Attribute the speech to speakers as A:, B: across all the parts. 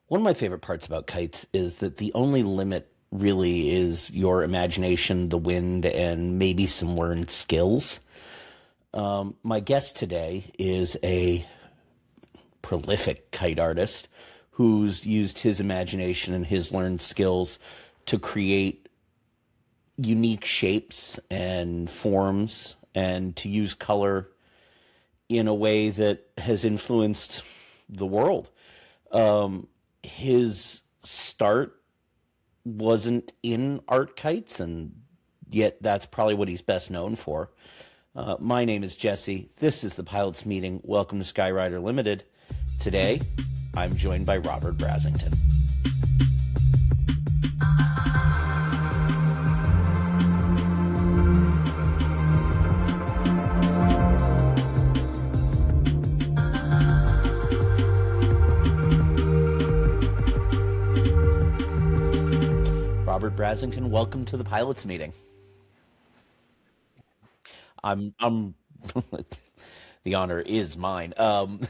A: One of my favorite parts about kites is that the only limit really is your imagination, the wind, and maybe some learned skills. My guest today is a prolific kite artist who's used his imagination and his learned skills to create unique shapes and forms and to use color in a way that has influenced the world. His start wasn't in art kites, and yet that's probably what he's best known for. My name is Jesse. This is the Pilots Meeting. Welcome to Skyrider Limited. Today, I'm joined by Robert Brasington. Robert Brasington, welcome to the Pilots Meeting. I'm the honor is mine. I'm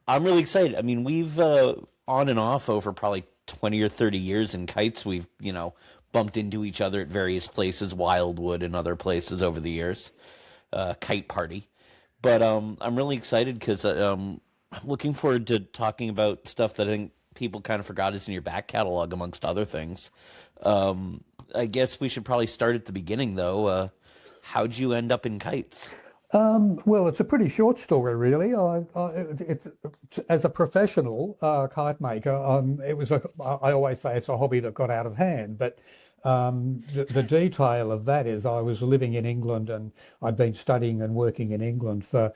A: really excited. I mean, we've on and off over probably 20 or 30 years in kites. We've, bumped into each other at various places, Wildwood and other places over the years, kite party. But I'm really excited because I'm looking forward to talking about stuff that I think people kind of forgot is in your back catalog, amongst other things. I guess we should probably start at the beginning, though. How'd you end up in kites?
B: Well, it's a pretty short story, really. As a professional kite maker, I always say it's a hobby that got out of hand. But the detail of that is I was living in England and I'd been studying and working in England for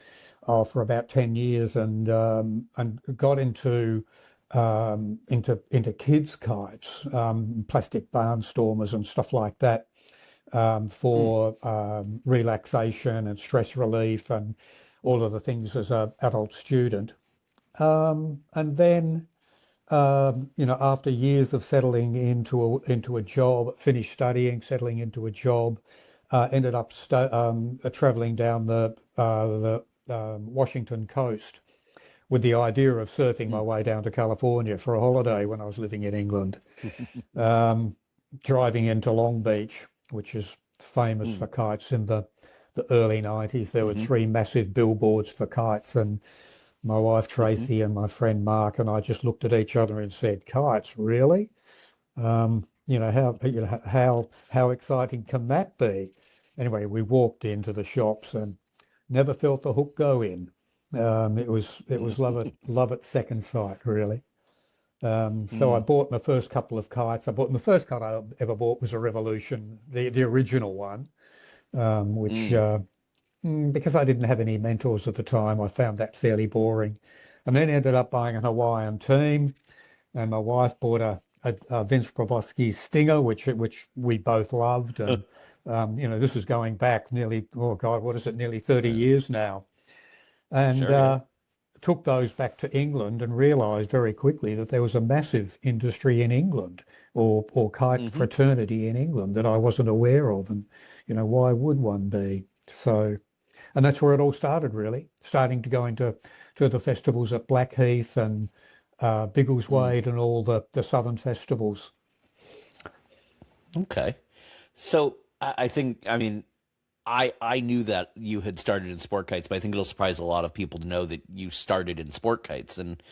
B: about 10 years and got into kids' kites, plastic barnstormers and stuff like that. For relaxation and stress relief and all of the things as an adult student. And then, after years of settling into a job, finished studying, settling into a job, ended up traveling down the Washington coast with the idea of surfing my way down to California for a holiday when I was living in England, driving into Long Beach, which is famous for kites in the early 90s. There were three massive billboards for kites, and my wife Tracy and my friend Mark and I just looked at each other and said, "Kites, really? How exciting can that be?" Anyway, we walked into the shops and never felt the hook go in. It was love at second sight, really. So I bought my first couple of kites. The first kite I ever bought was a Revolution, the original one, which because I didn't have any mentors at the time, I found that fairly boring. And then ended up buying an Hawaiian Team, and my wife bought a Vince Probosky Stinger, which we both loved. And this is going back nearly, oh God, what is it? Nearly 30 years now. And
A: Sure, yeah.
B: took those back to England and realised very quickly that there was a massive industry in England or kite fraternity in England that I wasn't aware of. And, why would one be? So, and that's where it all started, really, starting to go to the festivals at Blackheath and Biggleswade and all the southern festivals.
A: Okay. So I think, I mean, I knew that you had started in sport kites, but I think it'll surprise a lot of people to know that you started in sport kites. And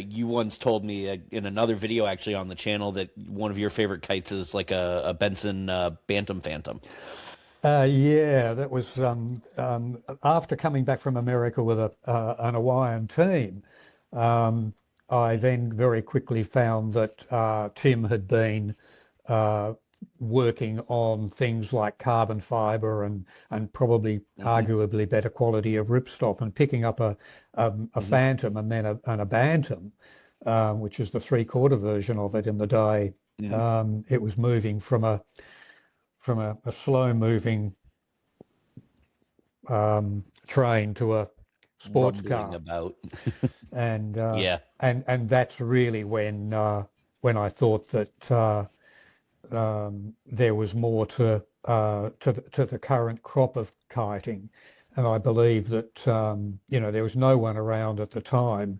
A: you once told me in another video, actually on the channel, that one of your favorite kites is like a Benson Bantam Phantom.
B: Yeah, that was after coming back from America with an Hawaiian Team. I then very quickly found that Tim had been uh, working on things like carbon fiber and probably arguably better quality of ripstop, and picking up a Phantom and then a Bantam, which is the three-quarter version of it in the day. It was moving from a slow-moving train to a sports
A: Rumbling
B: car,
A: about.
B: and
A: Yeah.
B: and that's really when I thought that there was more to the current crop of kiting, and I believe that there was no one around at the time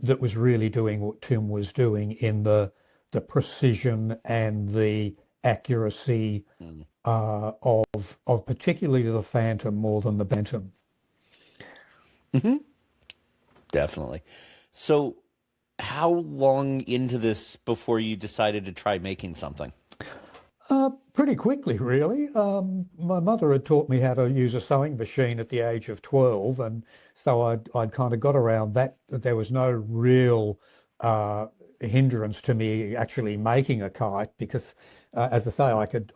B: that was really doing what Tim was doing in the precision and the accuracy
A: Mm.
B: of particularly the Phantom more than the Bantam.
A: Hmm. Definitely. So, how long into this before you decided to try making something?
B: Pretty quickly, really. My mother had taught me how to use a sewing machine at the age of 12, and so I'd kind of got around that. There was no real uh, hindrance to me actually making a kite because, as I say,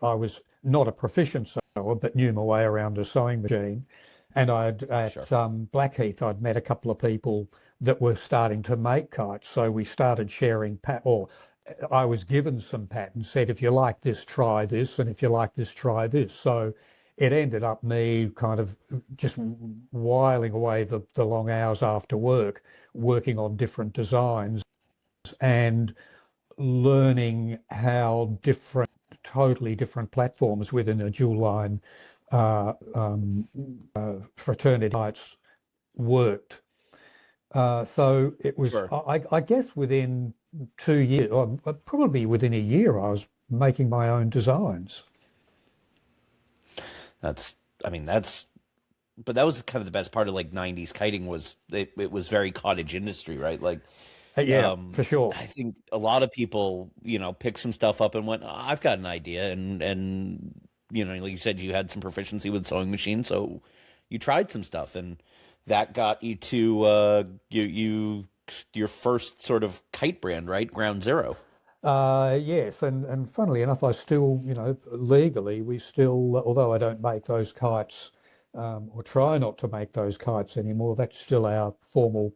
B: I was not a proficient sewer, but knew my way around a sewing machine. And I'd
A: Sure.
B: at Blackheath, I'd met a couple of people that were starting to make kites, so we started sharing or I was given some patterns, said, if you like this, try this, and if you like this, try this. So it ended up me kind of just whiling away the long hours after work, working on different designs and learning how different, totally different platforms within a dual line fraternity kites worked. So it was,
A: Sure.
B: I guess within 2 years, or probably within a year, I was making my own designs.
A: That's, I mean, that's, but that was kind of the best part of like 90s kiting was it was very cottage industry, right? Like,
B: Yeah, for sure.
A: I think a lot of people, picked some stuff up and went, "Oh, I've got an idea." And, like you said, you had some proficiency with sewing machines. So you tried some stuff and that got you to, your first sort of kite brand, right? Ground Zero.
B: Yes, and funnily enough, I still, legally, we still, although I don't make those kites, or try not to make those kites anymore, that's still our formal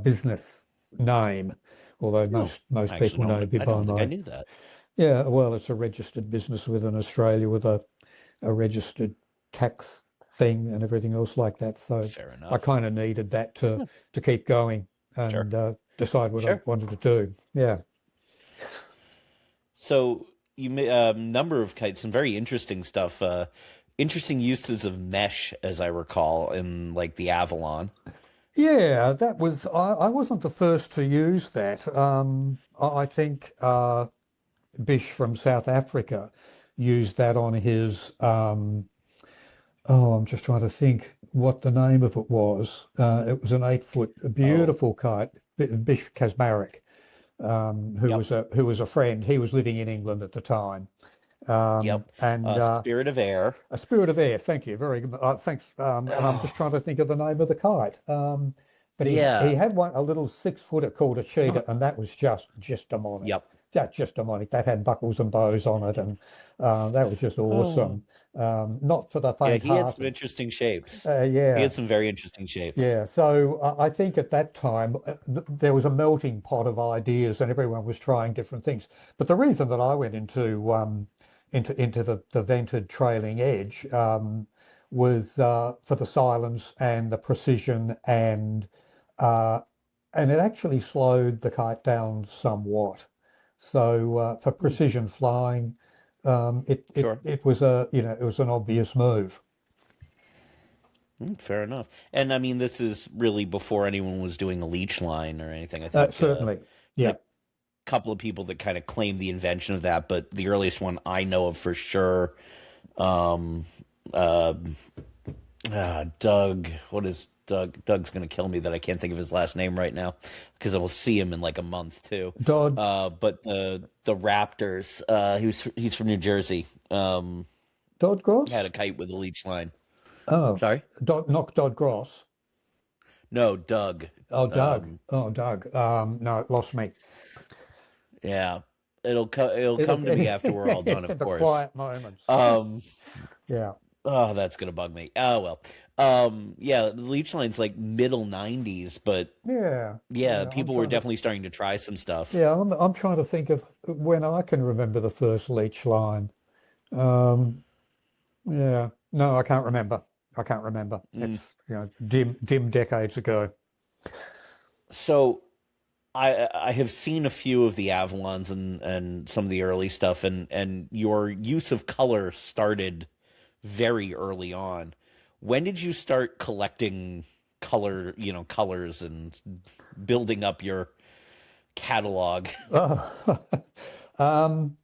B: business name. Although
A: Oh,
B: most
A: I actually
B: people know me
A: I
B: by
A: don't think I
B: my,
A: knew that.
B: yeah, well, it's a registered business within Australia with a registered tax thing and everything else like that. So
A: Fair
B: I
A: enough.
B: kind of needed that
A: Hmm,
B: to keep going
A: sure.
B: and decide what I
A: Sure.
B: wanted to do. Yeah.
A: So you made a number of kites, some very interesting stuff. Interesting uses of mesh, as I recall, in like the Avalon.
B: Yeah, that was I wasn't the first to use that. I think Bish from South Africa used that on his oh, I'm just trying to think what the name of it was. It was an 8 foot, a
A: Oh,
B: beautiful kite, Bish Kasmarek,
A: yep,
B: who was a friend. He was living in England at the time,
A: yep.
B: and
A: Spirit of Air.
B: a Spirit of Air. Thank you, very good. Thanks. And I'm just
A: Oh,
B: trying to think of the name of the kite. But he
A: yeah.
B: had one, a little 6 footer called a cheetah, and that was just demonic.
A: Yep.
B: Just demonic. That had buckles and bows on it, and that was just
A: Oh.
B: awesome. Not for the
A: Yeah, he had some
B: faint-hearted.
A: interesting shapes. He
B: Yeah,
A: had some very interesting shapes.
B: yeah. So I think at that time th there was a melting pot of ideas, and everyone was trying different things. But the reason that I went into the vented trailing edge was for the silence and the precision uh, and it actually slowed the kite down somewhat. So for
A: Hmm,
B: precision flying,
A: sure.
B: it was a it was an obvious move.
A: Fair enough. And I mean, this is really before anyone was doing a leech line or anything. I think
B: Certainly,
A: been
B: yeah.
A: a couple of people that kind of claim the invention of that, but the earliest one I know of for sure, um, uh, Doug. What is Doug? Doug's gonna kill me that I can't think of his last name right now because I will see him in like a month too.
B: Dodd
A: But the Raptors. He's from New Jersey.
B: Dodd
A: Had
B: Gross?
A: a kite with a leech line.
B: Oh,
A: Sorry,
B: Not Dodd Gross.
A: no, Doug.
B: Oh, Doug.
A: Um,
B: Oh, Doug. No, it lost me.
A: yeah, it'll
B: It'll
A: come to me after we're all done, of
B: the
A: course.
B: quiet moments.
A: Um,
B: Yeah.
A: oh, that's gonna bug me. Oh well. Yeah, the leech line's like middle '90s, but
B: Yeah.
A: yeah,
B: Yeah. I'm
A: people were
B: trying to
A: definitely starting to try some stuff.
B: yeah, I'm trying to think of when I can remember the first leech line. Um, yeah. No, I can't remember. I can't remember.
A: Mm.
B: It's, dim decades ago.
A: So I have seen a few of the Avalons and some of the early stuff, and your use of color started very early on. When did you start collecting colors and? building up your catalog?
B: Oh, um,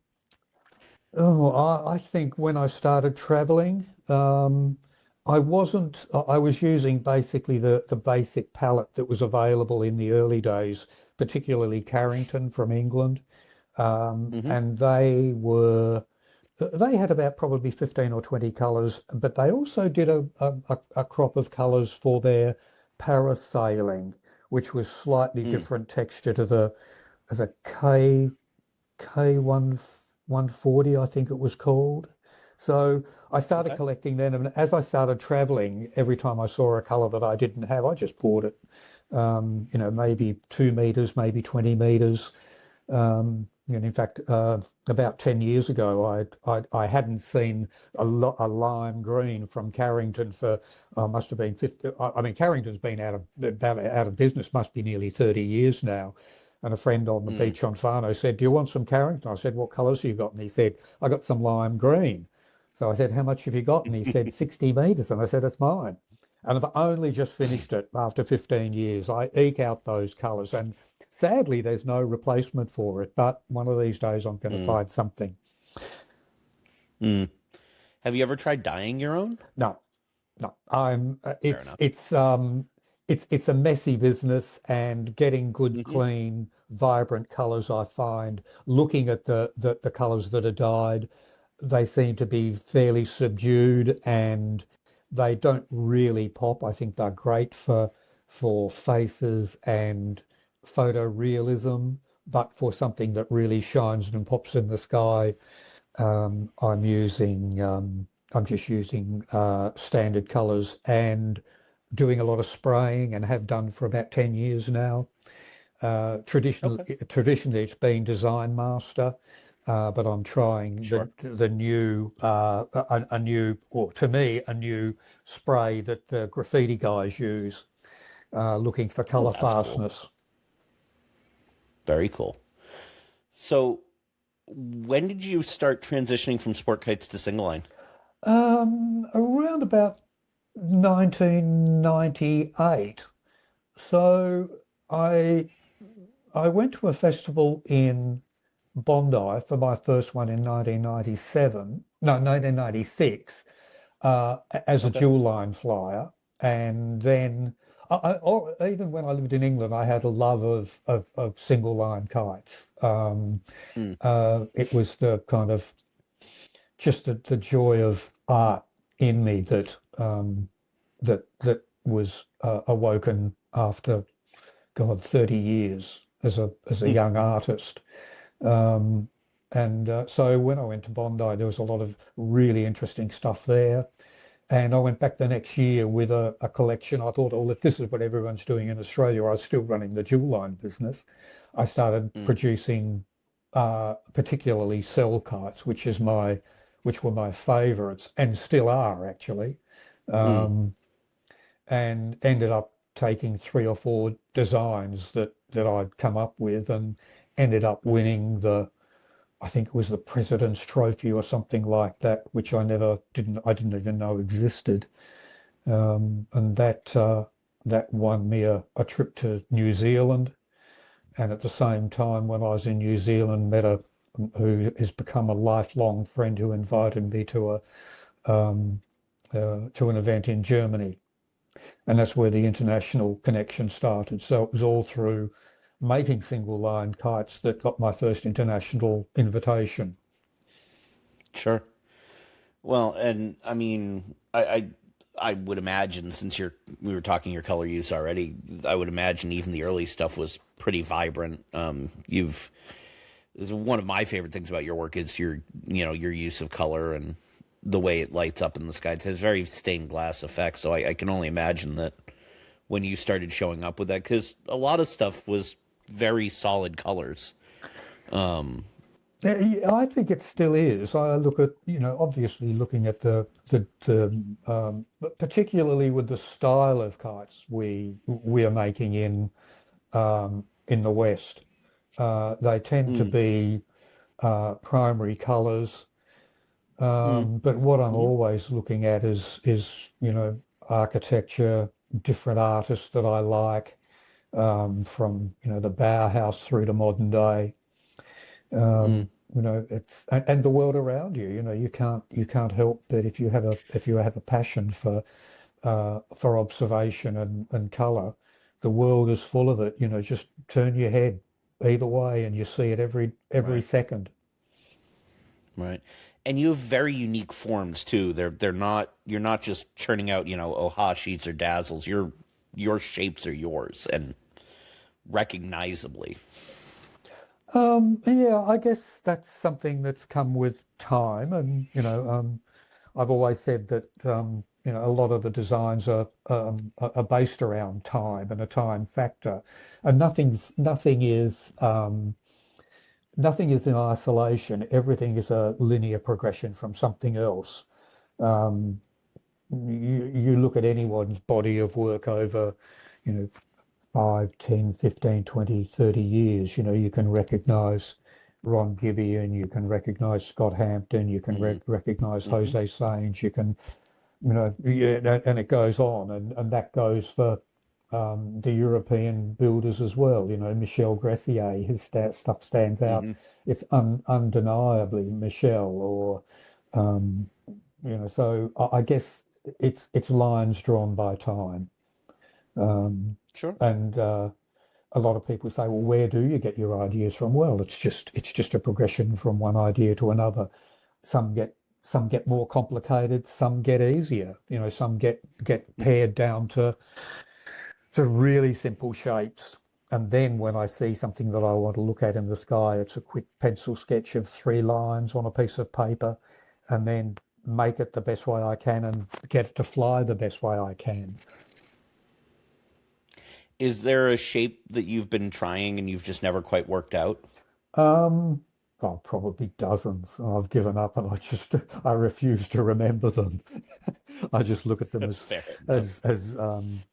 B: I think when I started traveling, I wasn't, I was using basically the basic palette that was available in the early days, particularly Carrington from England.
A: Hmm.
B: And they had about probably 15 or 20 colors, but they also did a crop of colors for their parasailing, which was slightly
A: Mm.
B: different texture to the K 140, I think it was called. So I started
A: Okay.
B: collecting then, and as I started traveling, every time I saw a color that I didn't have, I just bought it. Maybe 2 meters, maybe 20 meters. And in fact, about 10 years ago, I hadn't seen a lime green from Carrington for must have been 50. I mean, Carrington's been out of business, must be nearly 30 years now. And a friend on the
A: Mm.
B: beach on Farno said, "Do you want some Carrington?" I said, "What colours have you got?" And he said, "I got some lime green." So I said, "How much have you got?" And he said, 60 meters. And I said, "It's mine." And I've only just finished it after 15 years. I eke out those colours, and sadly, there's no replacement for it. But one of these days, I'm going to
A: Mm.
B: find something.
A: Mm. Have you ever tried dyeing your own?
B: No, no, I'm.
A: Fair enough.
B: It's a messy business, and getting good,
A: Hmm.
B: clean, vibrant colours. I find looking at the colours that are dyed, they seem to be fairly subdued, and they don't really pop. I think they're great for faces and photorealism, but for something that really shines and pops in the sky, um, I'm using I'm just using standard colors and doing a lot of spraying and have done for about 10 years now.
A: Okay.
B: Traditionally it's been Design Master, but I'm trying
A: Sure.
B: the new a new, or to me a new spray that the graffiti guys use, looking for
A: Oh,
B: color
A: that's cool.
B: fastness.
A: Very cool. So, when did you start transitioning from sport kites to single line?
B: Around about 1998. So I I went to a festival in Bondi for my first one in 1997, no, 1996, as a
A: Okay.
B: dual line flyer. And then, or even when I lived in England, I had a love of single line kites.
A: Mm.
B: It was the kind of just the joy of art in me that was awoken after God 30 years as a
A: Mm.
B: young artist. Um, and so when I went to Bondi, there was a lot of really interesting stuff there. And I went back the next year with a collection. I thought, oh, if this is what everyone's doing in Australia, I was still running the dual line business. I started
A: Mm.
B: producing particularly cell kites, which were my favorites and still are actually,
A: Mm.
B: um, and ended up taking three or four designs that I'd come up with and ended up winning I think it was the President's Trophy or something like that, which I didn't even know existed. And that won me a trip to New Zealand. And at the same time, when I was in New Zealand, met a who has become a lifelong friend who invited me to an event in Germany, and that's where the international connection started. So it was all through making single line kites that got my first international invitation.
A: Sure. Well, and I mean, I would imagine since we were talking your color use already, I would imagine even the early stuff was pretty vibrant. You've One of my favorite things about your work is your use of color and the way it lights up in the sky. It has very stained glass effect, so I can only imagine that when you started showing up with that, because a lot of stuff was very solid colors. Um,
B: Yeah, I think it still is. I look at, obviously looking at but particularly with the style of kites we are making in the West. They tend to
A: mm,
B: be primary colors.
A: mm,
B: But what I'm
A: mhm,
B: always looking at is architecture, different artists that I like, from the Bauhaus through to modern day.
A: Mm,
B: It's and the world around you. You can't help but if you have a passion for observation and color, the world is full of it. Just turn your head either way, and you see it every
A: right,
B: second.
A: right. And you have very unique forms too. They're not you're not just churning out, Oha sheets or dazzles. Your shapes are yours and recognizably.
B: Yeah, I guess that's something that's come with time, and I've always said that a lot of the designs are based around time and a time factor, and nothing is in isolation. Everything is a linear progression from something else. Um, you look at anyone's body of work over, you know, 5, 10, 15, 20, 30 years, you can recognize Ron Gibeon, you can recognize Scott Hampton, you can
A: Hmm.
B: recognize
A: Hmm.
B: Jose Sainz, yeah, and it goes on, and that goes for the European builders as well. Michel Greffier, his stuff stands out.
A: Hmm.
B: It's undeniably Michel, or um, so I guess it's lines drawn by time. Um,
A: Sure.
B: and a lot of people say, well, where do you get your ideas from? Well, it's just a progression from one idea to another. Some get some get more complicated, some get easier. Some get pared down to really simple shapes. And then when I see something that I want to look at in the sky, it's a quick pencil sketch of 3 lines on a piece of paper, and then make it the best way I can and get it to fly the best way I can.
A: Is there a shape that you've been trying and you've just never quite worked out?
B: Um, oh, probably dozens. I've given up, and I refuse to remember them. I just look at them as
A: Fair enough.
B: as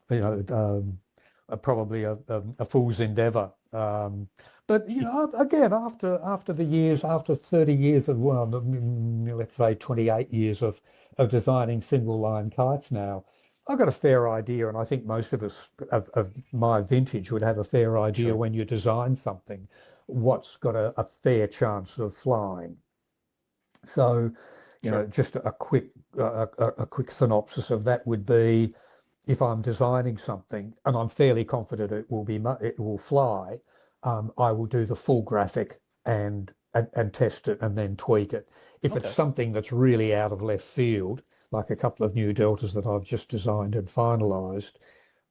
B: as probably a fool's endeavor. But again, after the years, after 30 years of, well, let's say 28 years of designing single line kites now, I've got a fair idea, and I think most of us of my vintage would have a fair idea
A: Sure.
B: when you design something, what's got a fair chance of flying. So,
A: Sure.
B: just a quick synopsis of that would be, if I'm designing something and I'm fairly confident it will fly, I will do the full graphic and test it and then tweak it. If it's
A: Okay.
B: something that's really out of left field, like a couple of new deltas that I've just designed and finalized,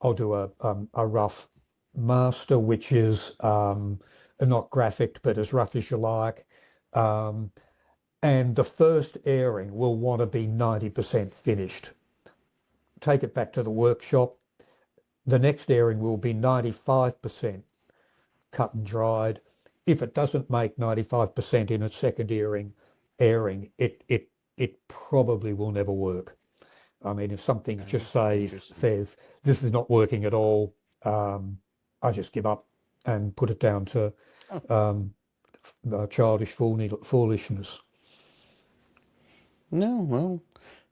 B: I'll do a rough master, which is not graphic, but as rough as you like. Um, and the first airing will want to be 90% finished. Take it back to the workshop. The next airing will be 95% cut and dried. If it doesn't make 95% in its second airing, it probably will never work. I mean, if something just
A: Interesting.
B: says this is not working at all, um, I just give up and put it down to
A: Oh,
B: um, childish foolishness.
A: no, well,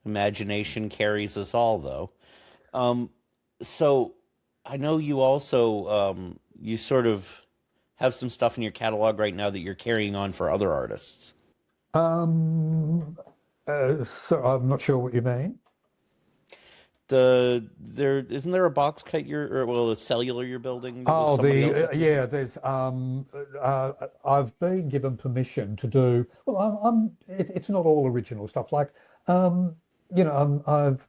A: imagination carries us all, though. Um, so I know you also you sort of have some stuff in your catalog right now that you're carrying on for other artists.
B: Um, so I'm not sure what you mean.
A: There isn't there a box cut a cellular you're building that was
B: Oh,
A: somebody else's
B: yeah,
A: design?
B: there's I've been given permission to do. Well, it's not all original stuff. Like, um, I've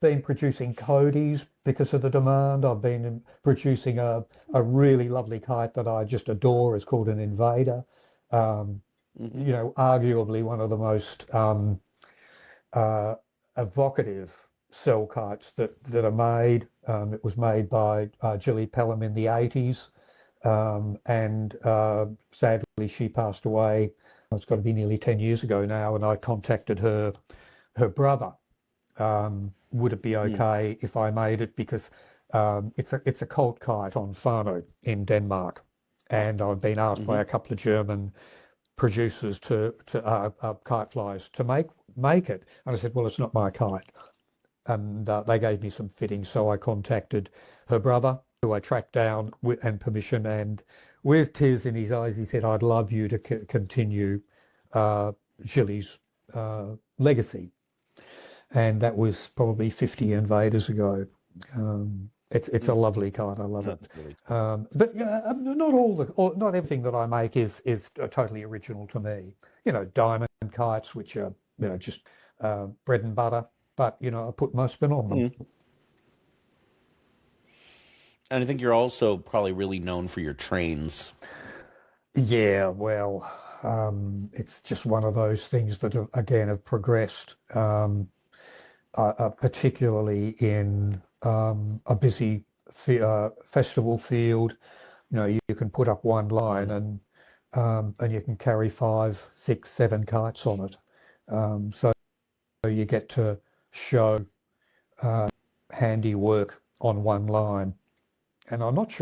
B: been producing Cody's because of the demand. I've been producing a really lovely kite that I just adore. It's called an Invader. Um,
A: Hmm.
B: Arguably one of the most uh, evocative cell kites that are made. It was made by Gilly Pelham in the 80s, and sadly she passed away. It's got to be nearly 10 years ago now, and I contacted her brother. Would it be
A: Mm.
B: okay if I made it, because it's a colt kite on Fano in Denmark, and I've been asked by
A: Hmm.
B: a couple of German producers to kite flyers to make it, and I said, well, it's not my kite, and they gave me some fittings, so I contacted her brother, who I tracked down with, and permission, and with tears in his eyes, he said, "I'd love you to continue uh, Gilly's legacy." And that was probably 50 invaders ago. It's a
A: Mm,
B: lovely kite. I love it.
A: that's really cool.
B: But yeah, not all not everything that I make is totally original to me. Diamond kites, which are just bread and butter. But I put my spin on them.
A: Mm. And I think you're also probably really known for your trains.
B: Yeah, well, it's just one of those things that again have progressed, particularly in a busy festival field. You can put up one line
A: Mm,
B: and you can carry five, six, seven kites on it. So you get to show handiwork on one line. And I'm not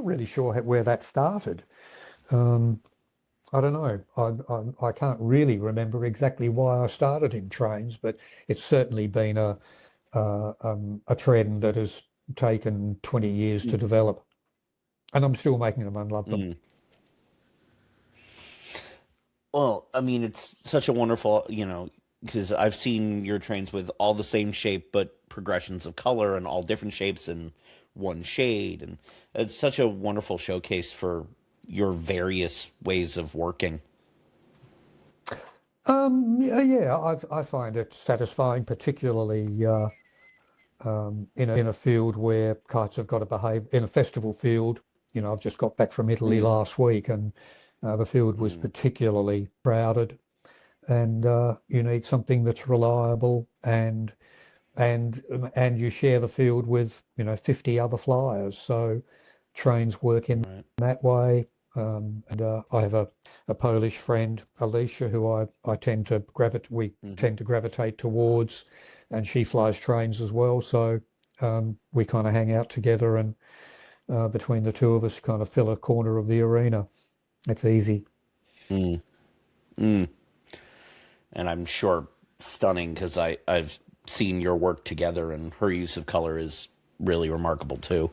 B: really sure where that started. Um, I don't know. I can't really remember exactly why I started in trains, but it's certainly been a trend that has taken 20 years to
A: mm,
B: develop, and I'm still making them and love them.
A: mm. Well, I mean, it's such a wonderful, because I've seen your trains with all the same shape, but progressions of color and all different shapes and one shade. And it's such a wonderful showcase for your various ways of working.
B: Yeah, yeah, I find it satisfying, particularly in a field where kites have got to behave in a festival field. I've just got back from Italy
A: Mm,
B: last week, and the field was
A: mm,
B: particularly crowded. And you need something that's reliable and you share the field with 50 other flyers, so trains work in
A: right.
B: that way. And I have a Polish friend, Alicia, who I tend to gravitate we
A: Hmm.
B: tend to gravitate towards, and she flies trains as well, so we kind of hang out together, and between the two of us kind of fill a corner of the arena. It's easy.
A: Mm, mm. And I'm sure stunning because I've seen your work together, and her use of color is really remarkable too.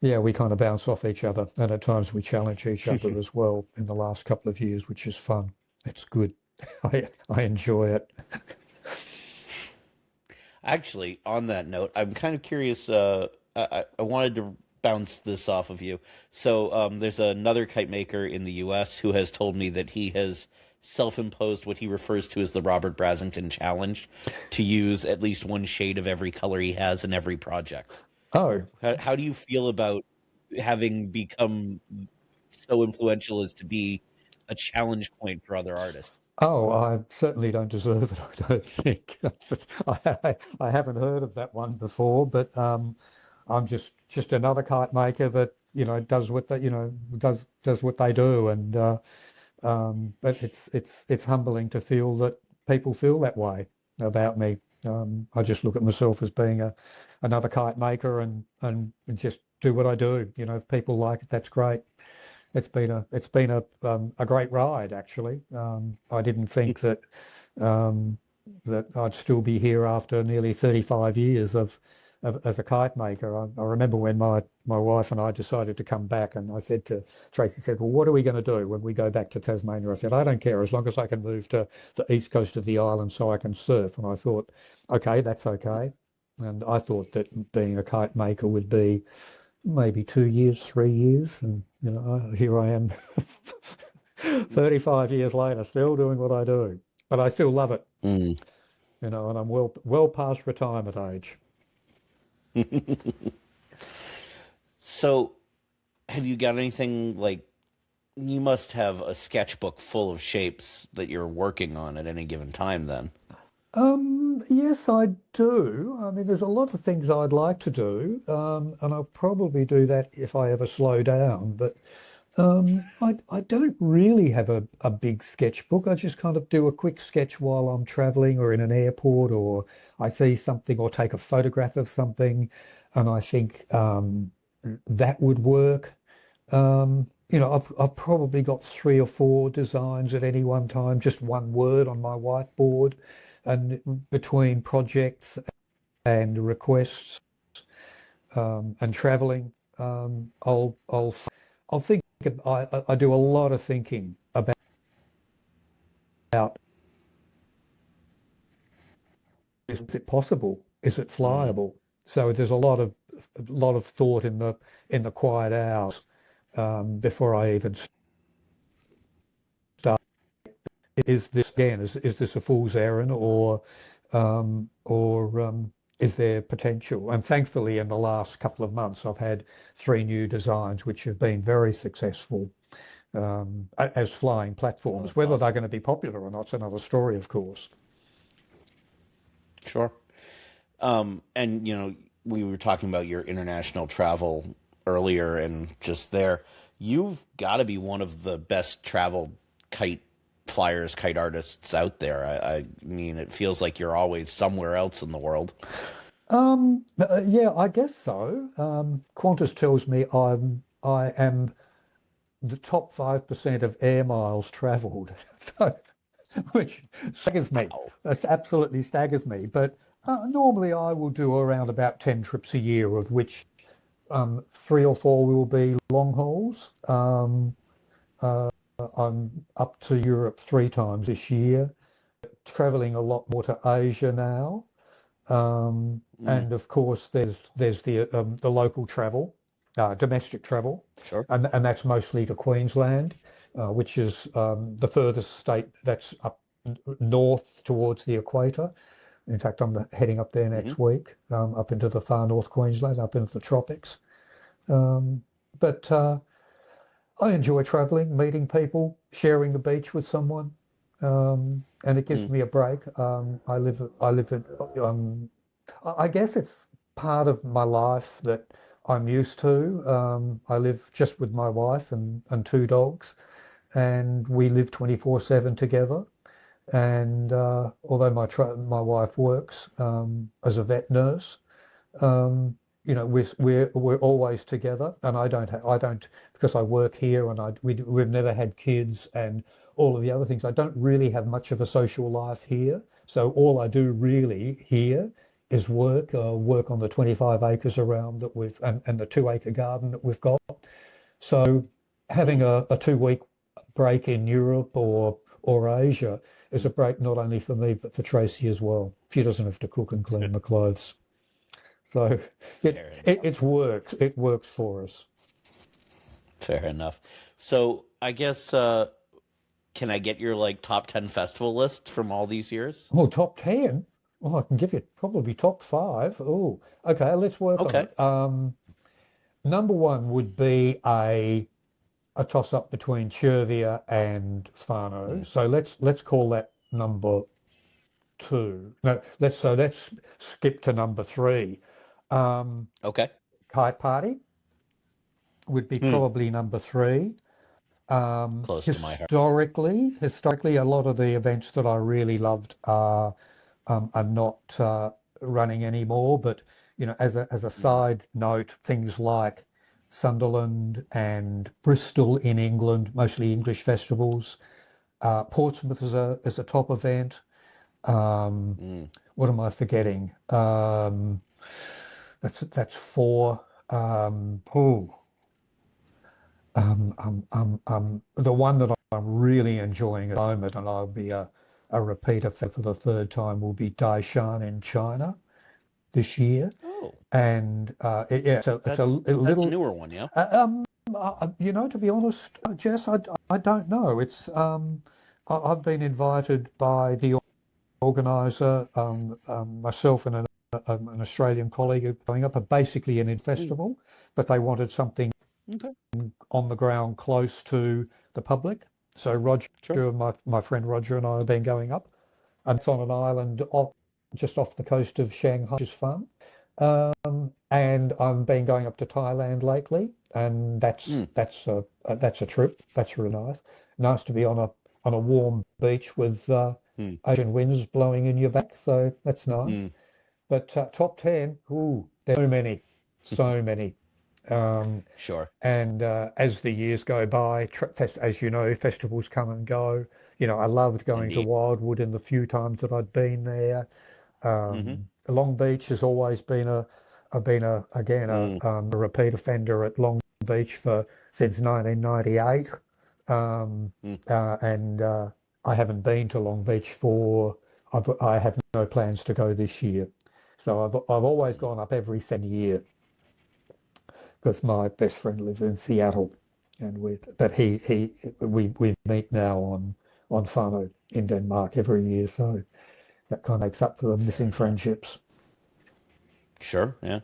B: Yeah, we kind of bounce off each other, and at times we challenge each other as well in the last couple of years, which is fun. It's good. I enjoy it.
A: Actually, on that note, I'm kind of curious. I wanted to bounce this off of you. So, there's another kite maker in the U.S. who has told me that he has self-imposed what he refers to as the Robert Brasington challenge to use at least one shade of every color he has in every project.
B: Oh,
A: How do you feel about having become so influential as to be a challenge point for other artists?
B: oh, I certainly don't deserve it, I don't think. I haven't heard of that one before, but I'm just another kite maker that, does what they, does what they do, and but it's humbling to feel that people feel that way about me. I just look at myself as being another kite maker, and just do what I do. If people like it, that's great. It's been a great ride, actually. I didn't think um, that I'd still be here after nearly 35 years of as a kite maker. I remember when my wife and I decided to come back, and I said to Tracy, said, "Well, what are we going to do when we go back to Tasmania?" I said, "I don't care as long as I can move to the east coast of the island so I can surf." And I thought, okay, that's okay. And I thought that being a kite maker would be maybe 2 years, 3 years, and here I am, 35 years later, still doing what I do. But I still love it,
A: Mm.
B: and I'm well past retirement age.
A: So, have you got anything like you must have a sketchbook full of shapes that you're working on at any given time then?
B: Yes, I do. I mean, there's a lot of things I'd like to do, and I'll probably do that if I ever slow down. But I don't really have a big sketchbook. I just kind of do a quick sketch while I'm traveling or in an airport, or I see something or take a photograph of something, and I think that would work. I've probably got three or four designs at any one time, just one word on my whiteboard, and between projects and requests and traveling. I'll think. I do a lot of thinking about is it possible? Is it
A: Mm.
B: flyable? So there's a lot of thought in the quiet hours before I even start. Is this again? Is this a fool's errand, or is there potential? And thankfully, in the last couple of months, I've had three new designs which have been very successful as flying
A: Oh,
B: platforms.
A: that's
B: Whether they're
A: awesome.
B: going to be popular or not is another story, of course.
A: Sure. And we were talking about your international travel earlier, and just there, you've got to be one of the best traveled kite flyers, kite artists out there. I mean, it feels like you're always somewhere else in the world.
B: Yeah, I guess so. Qantas tells me I am the top 5% of air miles traveled, so, which staggers me.
A: Wow.
B: That absolutely staggers me. But normally I will do around about 10 trips a year, of which three or four will be long hauls. I'm up to Europe three times this year, traveling a lot more to Asia now.
A: Mm,
B: And of course, there's the local travel, domestic travel,
A: sure.
B: and that's mostly to Queensland, which is the furthest state that's up north towards the equator. In fact, I'm heading up there
A: Hmm.
B: next week, up into the far north Queensland, up into the tropics. Um, but I enjoy traveling, meeting people, sharing the beach with someone, and it gives
A: Mm,
B: me a break. I live in, I guess it's part of my life that I'm used to. I live just with my wife and two dogs, and we live 24/7 together. And although my wife works as a vet nurse, we're always together, and I don't because I work here and we've never had kids and all of the other things. I don't really have much of a social life here, so all I do really here is work on the 25 acres around that and the 2 acre garden that we've got. So having
A: mm.
B: a 2 week break in Europe or Asia is a break not only for me but for Tracy as well. She doesn't have to cook and clean the clothes. So
A: Fair enough.
B: it works for us.
A: Fair enough. So I guess can I get your like top 10 festival list from all these years?
B: Oh, top 10. Oh, I can give you probably top five. Oh, okay, let's work on
A: Okay.
B: it. Number one would be a toss up between Chervia and Fano.
A: Mm,
B: So let's call that number two. No, let's skip to number three. Um,
A: okay.
B: Kite Party would be
A: Mm,
B: probably number three.
A: close to my heart.
B: Historically, a lot of the events that I really loved are not running anymore. But as a
A: Mm,
B: side note, things like Sunderland and Bristol in England, mostly English festivals. Portsmouth is a top event. Um,
A: mm,
B: what am I forgetting? That's four. The one that I'm really enjoying at the moment, and I'll be a repeater for the third time, will be Daishan in China this year.
A: oh,
B: And yeah, so it's a
A: that's a
B: little,
A: newer one, yeah.
B: uh, um, to be honest, Jess, I don't know. I've been invited by the organizer, myself and an Australian colleague are going up, are basically an
A: Mm,
B: festival, but they wanted something
A: okay.
B: on the ground close to the public. So Roger,
A: Sure.
B: my friend Roger and I have been going up, and it's on an island just off the coast of Shanghai, which is fun. And I've been going up to Thailand lately, and
A: Mm,
B: that's a trip. That's really nice. Nice to be on a warm beach with
A: mm,
B: ocean winds blowing in your back, so that's nice.
A: mm,
B: But top 10, ooh, there's so many, so many. Um,
A: sure.
B: and as the years go by, as you know, festivals come and go. I loved going to
A: Indeed.
B: Wildwood in the few times that I'd been there.
A: Hmm.
B: Long Beach has always been I've been again
A: Mm,
B: a repeat offender at Long Beach for since 1998, um,
A: mm.
B: and I haven't been to Long Beach for. I have no plans to go this year, so I've always gone up every second year because my best friend lives in Seattle, and we meet now on Fano in Denmark every year, so that kind of makes up for the missing
A: Very nice.
B: friendships.
A: Sure, yeah.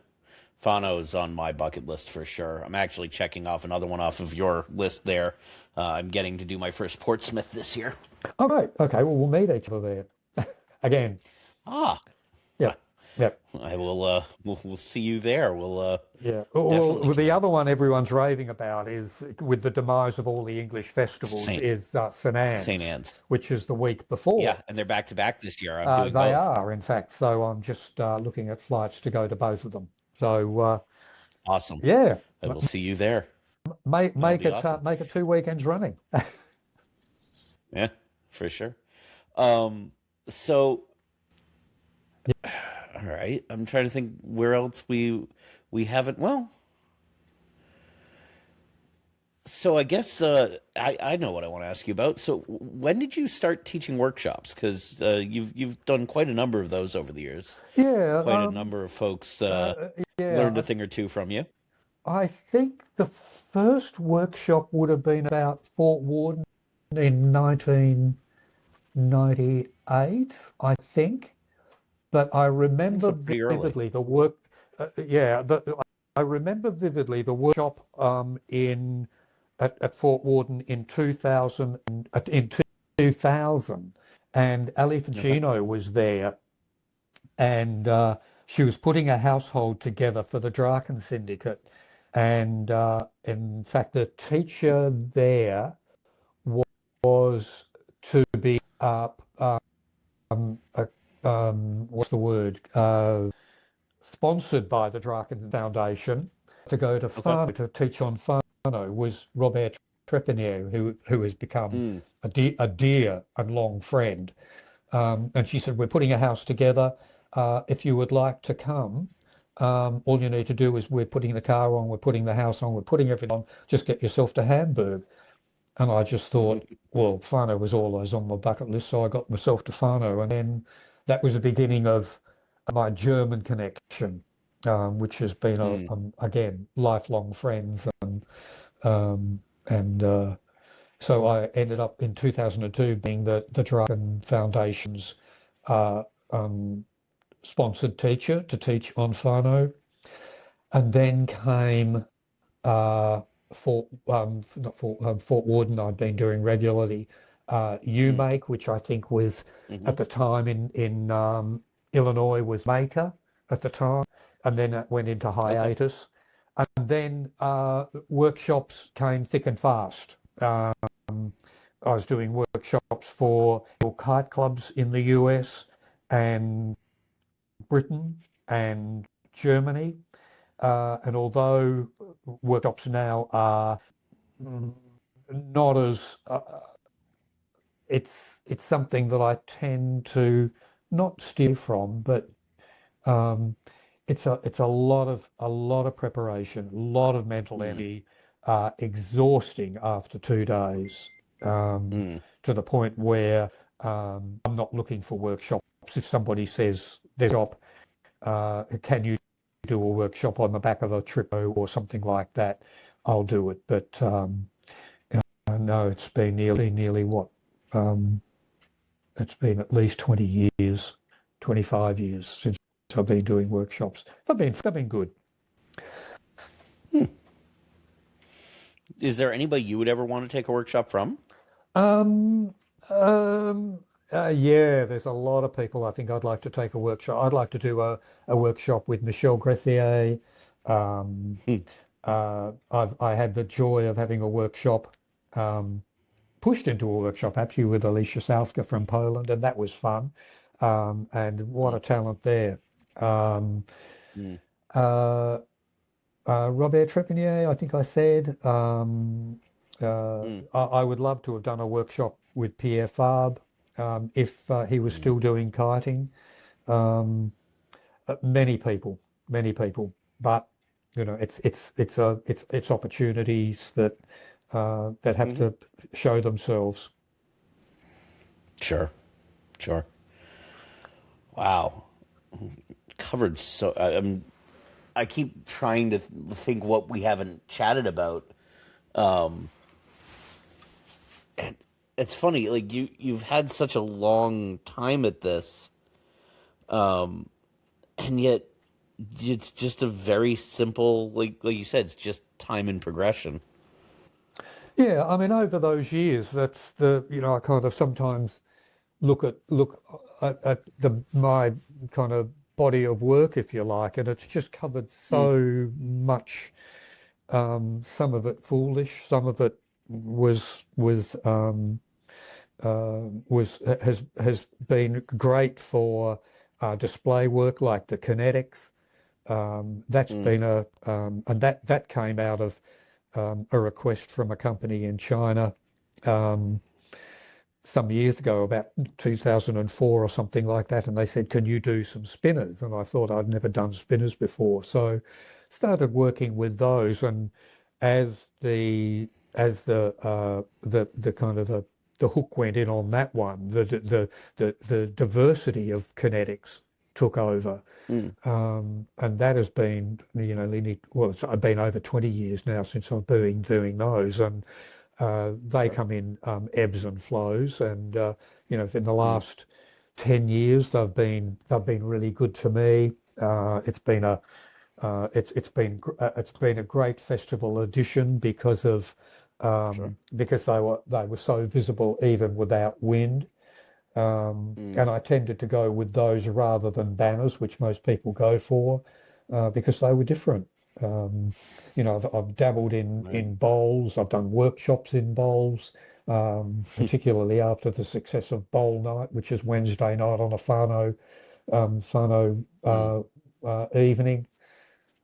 A: Fano is on my bucket list for sure. I'm actually checking off another one off of your list there. I'm getting to do my first Portsmouth this year.
B: Oh, right. Okay. Well, we'll meet each other there again.
A: Ah, I,
B: Yep. Yep.
A: I will. We'll see you there. We'll
B: Yeah.
A: definitely
B: Well, the other
A: connect.
B: one everyone's raving about is with the demise of all the English festivals
A: Saint
B: is St.
A: Saint
B: Anne's,
A: Anne's.
B: which is the week before.
A: Yeah, and they're back to back this year. I'm doing
B: They
A: both.
B: are, in fact. So I'm just looking at flights to go to both of them. So
A: Awesome.
B: yeah,
A: I will see you there. That'll
B: make
A: be
B: it
A: awesome.
B: make it 2 weekends running.
A: Yeah, for sure. Um, so all right, I'm trying to think where else we haven't. Well, so I guess I know what I want to ask you about. So when did you start teaching workshops? Because you've done quite a number of those over the years.
B: Yeah.
A: Quite a number of folks
B: Yeah.
A: learned a thing or two from you.
B: I think the first workshop would have been about Fort Warden in 1998, I think. But I remember
A: So pretty early.
B: vividly the work. Yeah, I remember vividly the workshop in at Fort Warden in 2000 in 2000, and Ali
A: Okay.
B: Ficino was there, and she was putting a household together for the Draken Syndicate, and in fact, the teacher there was to be uh, what's the word? Sponsored by the Draken Foundation to go to
A: Okay.
B: Fano to teach on Fano was Robert Trepanier, who has become
A: Mm,
B: a dear and long friend. And she said, "We're putting a house together. If you would like to come, all you need to do is we're putting the car on, we're putting the house on, we're putting everything on. Just get yourself to Hamburg." And I just thought, well, Fano was always on my bucket list, so I got myself to Fano, and then that was the beginning of my German connection, which has been
A: mm.
B: again lifelong friends, um, and so I ended up in 2002 being the Dragon Foundation's uh, um, sponsored teacher to teach on Fano, and then came uh, not Fort Warden. I'd been doing regularly.
A: Mm,
B: UMake, which I think was
A: hmm.
B: at the time in Illinois was Maker at the time, and then it went into
A: Okay.
B: hiatus. And then workshops came thick and fast. I was doing workshops for kite clubs in the US and Britain and Germany. And although workshops now are not as it's something that I tend to not steer from, but um, it's a lot of preparation, a lot of mental
A: Mm,
B: energy, exhausting after 2 days,
A: mm,
B: to the point where I'm not looking for workshops. If somebody says there's a job, can you do a workshop on the back of a trip or something like that? I'll do it. But no, it's been nearly what? Um, it's been at least 20 years, 25 years since I've been doing workshops. They've been good.
A: hmm. Is there anybody you would ever want to take a workshop from?
B: Um, um, yeah, there's a lot of people I think I'd like to take a workshop. I'd like to do a workshop with Michel Gressier. Um,
A: Hmm.
B: I had the joy of having a workshop, um, pushed into a workshop actually with Alicia Sauska from Poland, and that was fun. And what
A: Mm,
B: a talent there. Um,
A: mm,
B: uh, Robert Trepanier, I think I said.
A: mm,
B: I would love to have done a workshop with Pierre Fabre if he was
A: mm.
B: still doing kiting. Um, many people, many people. but it's opportunities that have
A: Hmm.
B: to show themselves.
A: Sure, sure. Wow, covered so. I keep trying to think what we haven't chatted about. Um, it's funny, like you've had such a long time at this, and yet it's just a very simple, like you said, it's just time and progression.
B: Yeah, I mean, over those years, that's I kind of sometimes look at the my kind of body of work, if you like, and it's just covered
A: Mm,
B: so much. Some of it foolish, some of it has been great for display work like the Kinetics. That's
A: mm,
B: been and that came out of a request from a company in China um, some years ago, about 2004 or something like that, and they said, "Can you do some spinners?" And I thought I'd never done spinners before, so started working with those. And as the kind of the hook went in on that one, the diversity of kinetics took over.
A: mm.
B: And that has been, well, it's been over 20 years now since I've been doing those. And they
A: Sure.
B: come in ebbs and flows. And, in the
A: Mm,
B: last 10 years, they've been really good to me. It's been a great festival edition
A: sure.
B: because they were so visible even without wind.
A: Mm,
B: And I tended to go with those rather than banners, which most people go for, because they were different. Um, I've dabbled in
A: right.
B: in bowls. I've done workshops in bowls, particularly after the success of Bowl Night, which is Wednesday night on a Fano
A: Mm,
B: evening.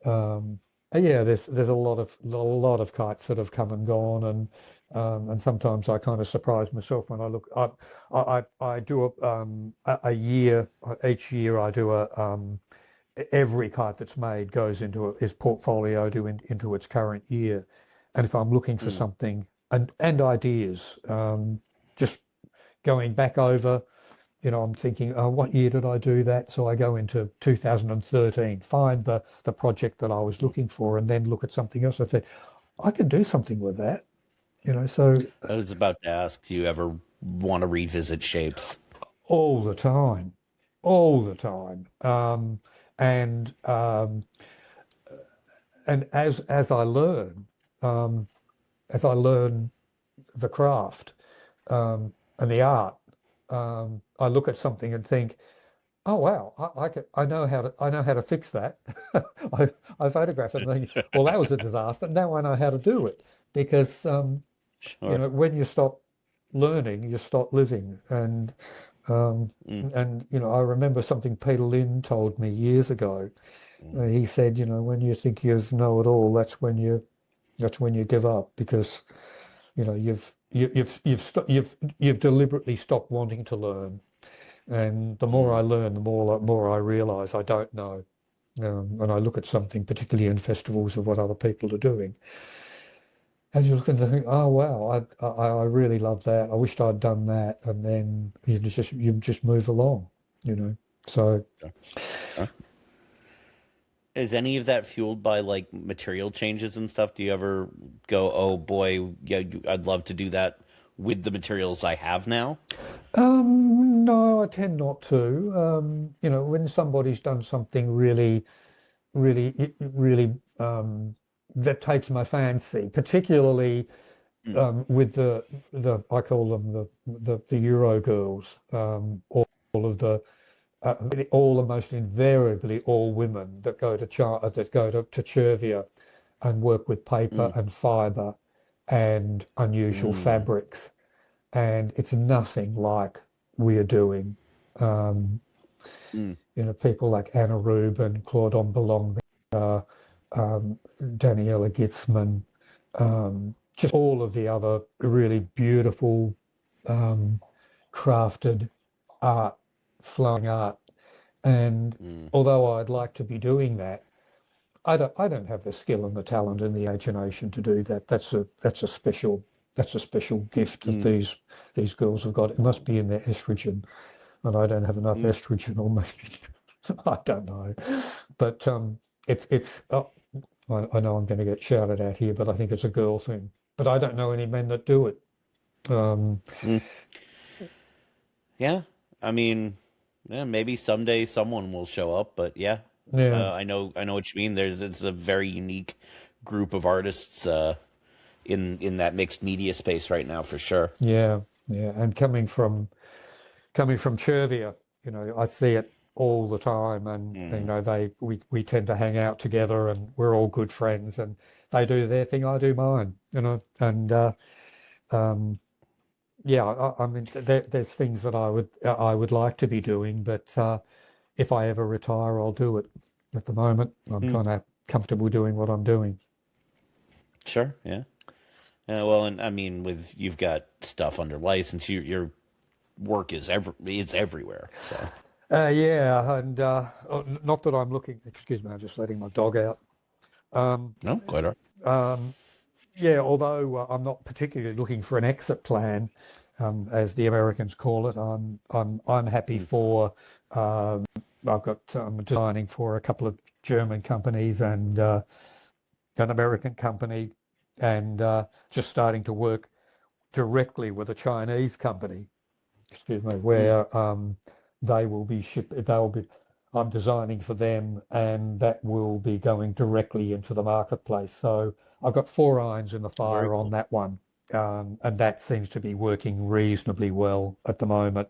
B: Um, yeah, there's a lot of kites that have come and gone, and sometimes I kind of surprise myself when I look. I do a year each year. I do every kite that's made goes is portfolio into its current year, and if I'm looking for
A: mm.
B: something and ideas, just going back over. I'm thinking, oh, what year did I do that? So I go into 2013, find the project that I was looking for, and then look at something else. I said, I can do something with that. So
A: I was about to ask, do you ever want to revisit shapes?
B: all the time, all the time. And and um, as I learn the craft and the art, I look at something and think, oh wow, I know how to fix that. I photograph it and think, well, that was a disaster. Now I know how to do it because
A: Sure.
B: when you stop learning, you stop living. Um,
A: Mm,
B: I remember something Peter Lynn told me years ago.
A: mm,
B: He said, when you think you know it all, that's when you give up because you've deliberately stopped wanting to learn. And the more I
A: mm.
B: learn, the more I realize I don't know. And I look at something, particularly in festivals, of what other people are doing. And you look and think, oh wow, I really love that. I wished I'd done that. And then you just move along, you know. So
A: Sure. Sure. Is any of that fueled by like material changes and stuff? Do you ever go, oh boy, yeah, I'd love to do that with the materials I have now?
B: no, I tend not to. When somebody's done something really, really, really that takes my fancy, particularly
A: Mm,
B: with the I call them the Euro girls, all of the all almost invariably all women that go to Chervia and work with paper
A: mm,
B: and fiber and unusual
A: mm,
B: fabrics, and it's nothing like we are doing. Um,
A: mm,
B: People like Anna Rubin, Claudon Belong, uh, Daniela Gitzman, just all of the other really beautiful, um, crafted art, flowing art. And
A: mm,
B: although I'd like to be doing that, I don't have the skill and the talent and the imagination to do that. That's a special gift that
A: Mm,
B: these girls have got. It must be in their estrogen, and I don't have enough
A: mm.
B: estrogen, or maybe I don't know. But it's I know I'm going to get shouted at here, but I think it's a girl thing. But I don't know any men that do it. Um,
A: Mm. Yeah, I mean, yeah, maybe someday someone will show up, but yeah,
B: yeah,
A: I know what you mean. It's a very unique group of artists in that mixed media space right now, for sure.
B: yeah, yeah. And coming from Chervia, I see it all the time, and
A: Mm,
B: we tend to hang out together, and we're all good friends, and they do their thing, I do mine, and um, yeah, I mean, there's things that I would like to be doing, but if I ever retire, I'll do it. At the moment, I'm
A: mm,
B: kind of comfortable doing what I'm doing.
A: sure, yeah. Well, and I mean, with you've got stuff under license, your work is it's everywhere. So
B: Yeah, and not that I'm looking. Excuse me, I'm just letting my dog out. Um,
A: no, quite all right.
B: um, Yeah, although I'm not particularly looking for an exit plan, as the Americans call it, I'm happy
A: Mm,
B: for. I'm designing for a couple of German companies and an American company, and just starting to work directly with a Chinese company. Excuse me,
A: mm,
B: where they will be ship. They'll be. I'm designing for them, and that will be going directly into the marketplace. So I've got four irons in the
A: very
B: fire on
A: cool.
B: that one, and that seems to be working reasonably well at the moment.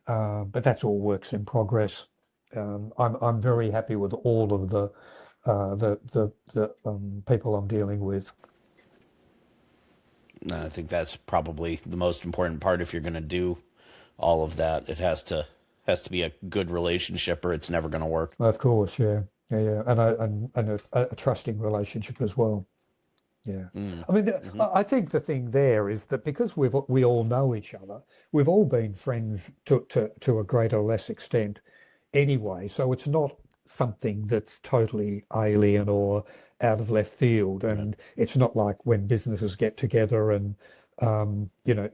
B: But that's all works in progress. I'm very happy with all of the people I'm dealing with.
A: I think that's probably the most important part if you're going to do all of that. It has to be a good relationship, or it's never going to work.
B: Of course, yeah, yeah, yeah, and a trusting relationship as well. Yeah.
A: Mm,
B: I mean,
A: hmm
B: I think the thing there is that because we all know each other, we've all been friends to a greater or less extent anyway. So it's not something that's totally alien or out of left field.
A: Right.
B: And it's not like when businesses get together and, um, you know,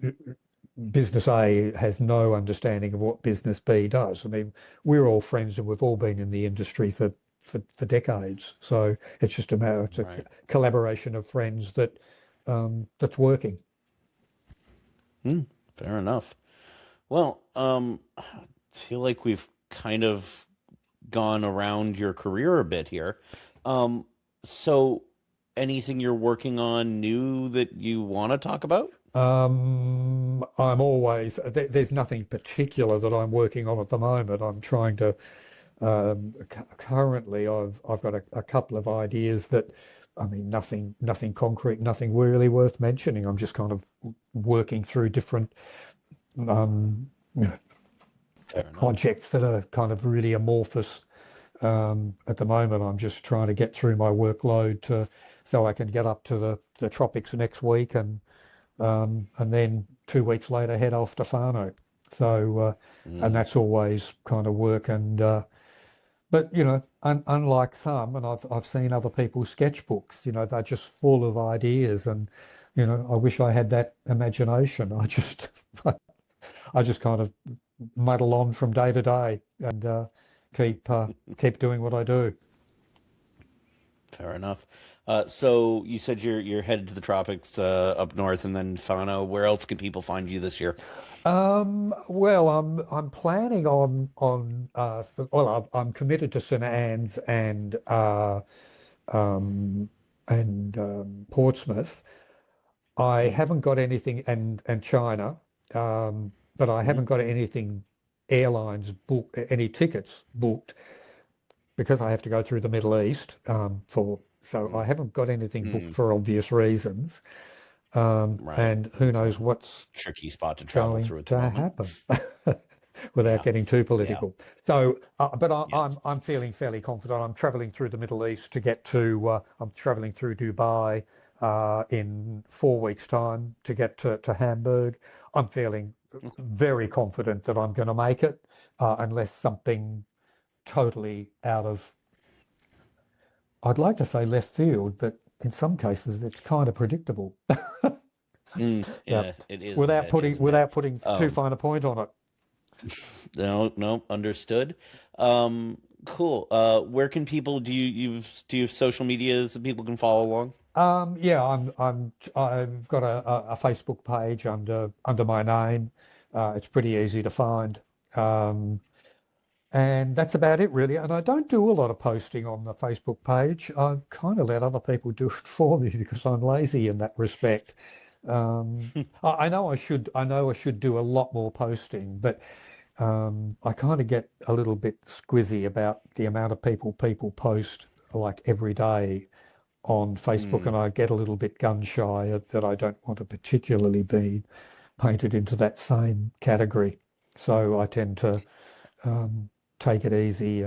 B: business A has no understanding of what business B does. I mean, we're all friends and we've all been in the industry for decades. So it's just a matter, it's a
A: Right.
B: collaboration of friends that's working.
A: Mm, fair enough. Well, I feel like we've kind of gone around your career a bit here. Um, so anything you're working on new that you want to talk about?
B: I'm always, there's nothing particular that I'm working on at the moment. I'm trying to, currently I've got a couple of ideas that, I mean, nothing concrete, nothing really worth mentioning. I'm just kind of working through different um, you know,
A: Fair enough.
B: projects that are kind of really amorphous. At the moment, I'm just trying to get through my workload so I can get up to the tropics next week and then 2 weeks later head off to Fano. So and
A: Mm,
B: that's always kind of work. And but unlike some, and I've seen other people's sketchbooks, they're just full of ideas, and I wish I had that imagination. I just kind of muddle on from day to day and keep doing what I do.
A: fair enough. So you said you're headed to the tropics up north, and then Fano. Where else can people find you this year?
B: Well, I'm planning on well, I'm committed to St Anne's um, and Portsmouth. I
A: Mm,
B: haven't got anything and China, but I
A: hmm
B: haven't got anything airlines booked, any tickets booked because I have to go through the Middle East so I haven't got anything booked
A: mm,
B: for obvious reasons.
A: right.
B: And who
A: It's
B: knows
A: a
B: what's
A: tricky spot to travel
B: going
A: through at the
B: to
A: moment.
B: happen without
A: Yeah.
B: getting too
A: Yeah.
B: political. So, but I'm
A: Yes.
B: I'm feeling fairly confident. I'm traveling through the Middle East to get to. I'm traveling through Dubai in 4 weeks' time to get to Hamburg. I'm feeling
A: Okay.
B: very confident that I'm going to make it, unless something totally I'd like to say left field, but in some cases it's kind of predictable. Yeah,
A: Yeah, it is a bit, isn't it?
B: without putting too
A: Um,
B: fine a point on it.
A: no, no, understood. Cool. Where can people do you have social medias that people can follow along?
B: Yeah, I've got a Facebook page under my name. It's pretty easy to find. Um, and that's about it really. And I don't do a lot of posting on the Facebook page. I kind of let other people do it for me because I'm lazy in that respect. I know I should do a lot more posting, but I kind of get a little bit squizzy about the amount of people post like every day on Facebook,
A: Mm,
B: and I get a little bit gun shy that I don't want to particularly be painted into that same category. So I tend to um, take it easy,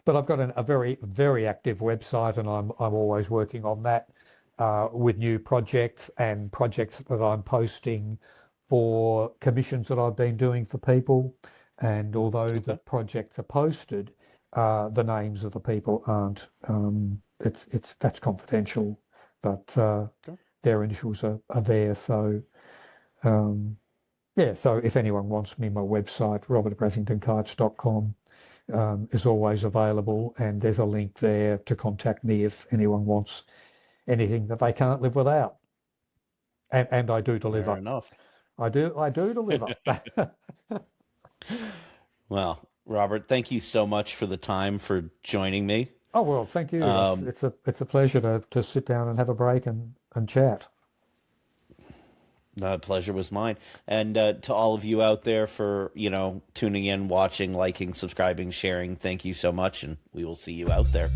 B: but I've got a very active website, and I'm always working on that with new projects and projects that I'm posting for commissions that I've been doing for people. And although the
A: okay.
B: projects are posted, the names of the people aren't. It's that's confidential, but
A: Okay.
B: their initials are there. So um, yeah. So if anyone wants me, my website, robertbrasingtonkites.com, is always available, and there's a link there to contact me if anyone wants anything that they can't live without. And I do
A: Fair
B: deliver.
A: enough.
B: I do deliver.
A: Well, Robert, thank you so much for the time for joining me.
B: Oh well, thank you.
A: Um,
B: It's a pleasure to sit down and have a break and chat.
A: the pleasure was mine. And to all of you out there for, tuning in, watching, liking, subscribing, sharing, thank you so much, and we will see you out there.